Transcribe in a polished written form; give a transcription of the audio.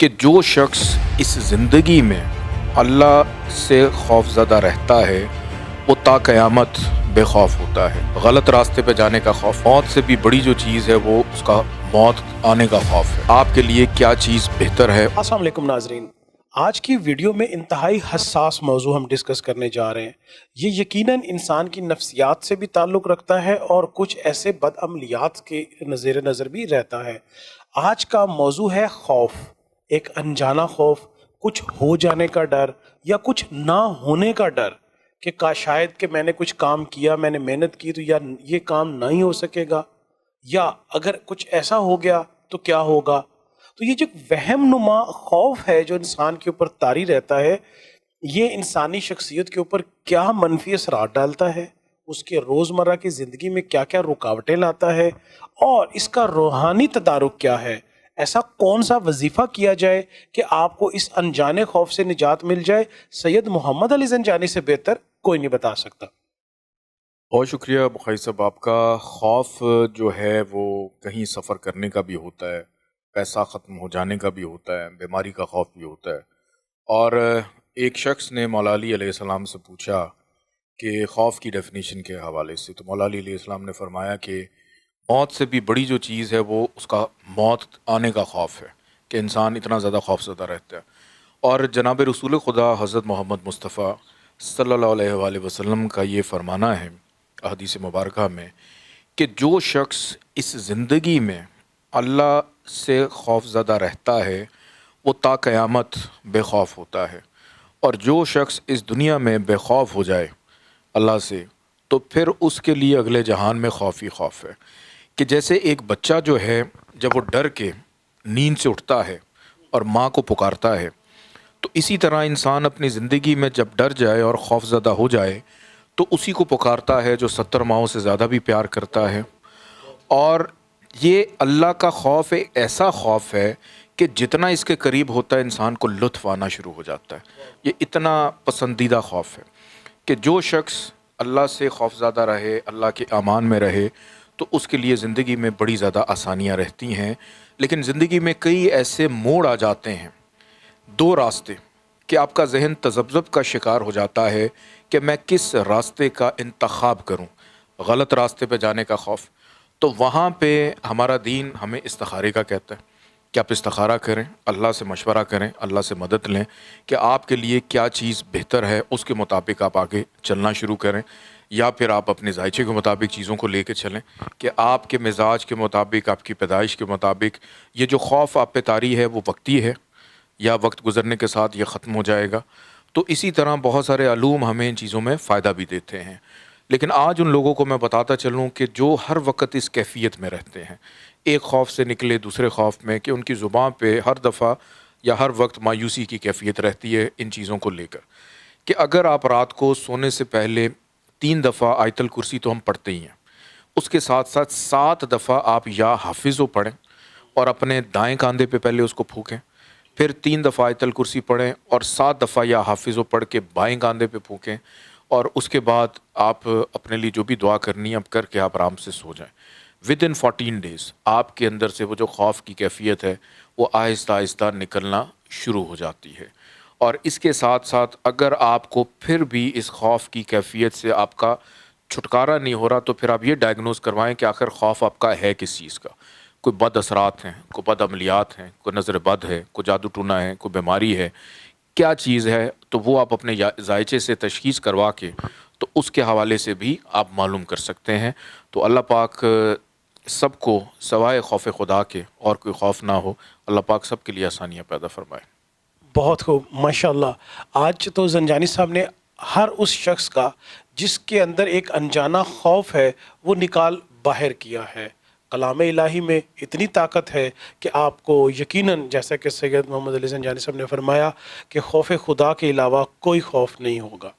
کہ جو شخص اس زندگی میں اللہ سے خوف زدہ رہتا ہے وہ تا قیامت بے خوف ہوتا ہے۔ غلط راستے پہ جانے کا خوف، موت سے بھی بڑی جو چیز ہے وہ اس کا موت آنے کا خوف ہے۔ آپ کے لیے کیا چیز بہتر ہے؟ السلام علیکم ناظرین، آج کی ویڈیو میں انتہائی حساس موضوع ہم ڈسکس کرنے جا رہے ہیں۔ یہ یقیناً انسان کی نفسیات سے بھی تعلق رکھتا ہے اور کچھ ایسے بد عملیات کے زیر نظر بھی رہتا ہے۔ آج کا موضوع ہے خوف، ایک انجانا خوف، کچھ ہو جانے کا ڈر یا کچھ نہ ہونے کا ڈر کہ شاید کہ میں نے کچھ کام کیا، میں نے محنت کی تو یا یہ کام نہیں ہو سکے گا، یا اگر کچھ ایسا ہو گیا تو کیا ہوگا۔ تو یہ جو وہم نما خوف ہے جو انسان کے اوپر طاری رہتا ہے، یہ انسانی شخصیت کے اوپر کیا منفی اثرات ڈالتا ہے، اس کے روزمرہ کی زندگی میں کیا کیا رکاوٹیں لاتا ہے، اور اس کا روحانی تدارک کیا ہے۔ ایسا کون سا وظیفہ کیا جائے کہ آپ کو اس انجانے خوف سے نجات مل جائے؟ سید محمد علی زنجانی سے بہتر کوئی نہیں بتا سکتا۔ بہت شکریہ بخاری صاحب آپ کا۔ خوف جو ہے وہ کہیں سفر کرنے کا بھی ہوتا ہے، پیسہ ختم ہو جانے کا بھی ہوتا ہے، بیماری کا خوف بھی ہوتا ہے۔ اور ایک شخص نے مولا علی علیہ السلام سے پوچھا کہ خوف کی ڈیفینیشن کے حوالے سے، تو مولا علی علیہ السلام نے فرمایا کہ موت سے بھی بڑی جو چیز ہے وہ اس کا موت آنے کا خوف ہے، کہ انسان اتنا زیادہ خوف زدہ رہتا ہے۔ اور جناب رسول خدا حضرت محمد مصطفیٰ صلی اللہ علیہ وآلہ وسلم کا یہ فرمانا ہے حدیث مبارکہ میں کہ جو شخص اس زندگی میں اللہ سے خوف زدہ رہتا ہے وہ تا قیامت بے خوف ہوتا ہے، اور جو شخص اس دنیا میں بے خوف ہو جائے اللہ سے تو پھر اس کے لیے اگلے جہان میں خوف ہی خوف ہے۔ کہ جیسے ایک بچہ جو ہے جب وہ ڈر کے نیند سے اٹھتا ہے اور ماں کو پکارتا ہے، تو اسی طرح انسان اپنی زندگی میں جب ڈر جائے اور خوف زدہ ہو جائے تو اسی کو پکارتا ہے جو 70 ماؤں سے زیادہ بھی پیار کرتا ہے۔ اور یہ اللہ کا خوف ایک ایسا خوف ہے کہ جتنا اس کے قریب ہوتا ہے انسان کو لطف آنا شروع ہو جاتا ہے۔ یہ اتنا پسندیدہ خوف ہے کہ جو شخص اللہ سے خوف زدہ رہے، اللہ کے امان میں رہے، تو اس کے لیے زندگی میں بڑی زیادہ آسانیاں رہتی ہیں۔ لیکن زندگی میں کئی ایسے موڑ آ جاتے ہیں، دو راستے، کہ آپ کا ذہن تذبذب کا شکار ہو جاتا ہے کہ میں کس راستے کا انتخاب کروں، غلط راستے پہ جانے کا خوف۔ تو وہاں پہ ہمارا دین ہمیں استخارے کا کہتا ہے کہ آپ استخارہ کریں، اللہ سے مشورہ کریں، اللہ سے مدد لیں کہ آپ کے لیے کیا چیز بہتر ہے، اس کے مطابق آپ آگے چلنا شروع کریں، یا پھر آپ اپنے ذائچے کے مطابق چیزوں کو لے کے چلیں کہ آپ کے مزاج کے مطابق، آپ کی پیدائش کے مطابق یہ جو خوف آپ پہ طاری ہے وہ وقتی ہے یا وقت گزرنے کے ساتھ یہ ختم ہو جائے گا۔ تو اسی طرح بہت سارے علوم ہمیں ان چیزوں میں فائدہ بھی دیتے ہیں، لیکن آج ان لوگوں کو میں بتاتا چلوں کہ جو ہر وقت اس کیفیت میں رہتے ہیں، ایک خوف سے نکلے دوسرے خوف میں، کہ ان کی زبان پہ ہر دفعہ یا ہر وقت مایوسی کی کیفیت رہتی ہے ان چیزوں کو لے کر، کہ اگر آپ رات کو سونے سے پہلے 3 دفعہ آیت الکرسی تو ہم پڑھتے ہی ہیں، اس کے ساتھ ساتھ 7 دفعہ آپ یا حافظ پڑھیں اور اپنے دائیں کاندھے پہ پہلے اس کو پھونکیں، پھر 3 دفعہ آیت الکرسی پڑھیں اور 7 دفعہ یا حافظ پڑھ کے بائیں کاندھے پہ پھونکیں، اور اس کے بعد آپ اپنے لیے جو بھی دعا کرنی ہے اب کر کے آپ آرام سے سو جائیں۔ ود ان 14 ڈیز آپ کے اندر سے وہ جو خوف کی کیفیت ہے وہ آہستہ آہستہ نکلنا شروع ہو جاتی ہے۔ اور اس کے ساتھ ساتھ اگر آپ کو پھر بھی اس خوف کی کیفیت سے آپ کا چھٹکارا نہیں ہو رہا تو پھر آپ یہ ڈائگنوز کروائیں کہ آخر خوف آپ کا ہے کس چیز کا۔ کوئی بد اثرات ہیں، کوئی بد عملیات ہیں، کوئی نظر بد ہے، کوئی جادو ٹونا ہے، کوئی بیماری ہے، کیا چیز ہے؟ تو وہ آپ اپنے ذائچے سے تشخیص کروا کے تو اس کے حوالے سے بھی آپ معلوم کر سکتے ہیں۔ تو اللہ پاک سب کو سوائے خوف خدا کے اور کوئی خوف نہ ہو، اللہ پاک سب کے لیے آسانیاں پیدا فرمائے۔ بہت خوب، ماشاءاللہ۔ آج تو زنجانی صاحب نے ہر اس شخص کا جس کے اندر ایک انجانا خوف ہے وہ نکال باہر کیا ہے۔ کلام الہی میں اتنی طاقت ہے کہ آپ کو یقیناً، جیسا کہ سید محمد علی زنجانی صاحب نے فرمایا، کہ خوف خدا کے علاوہ کوئی خوف نہیں ہوگا۔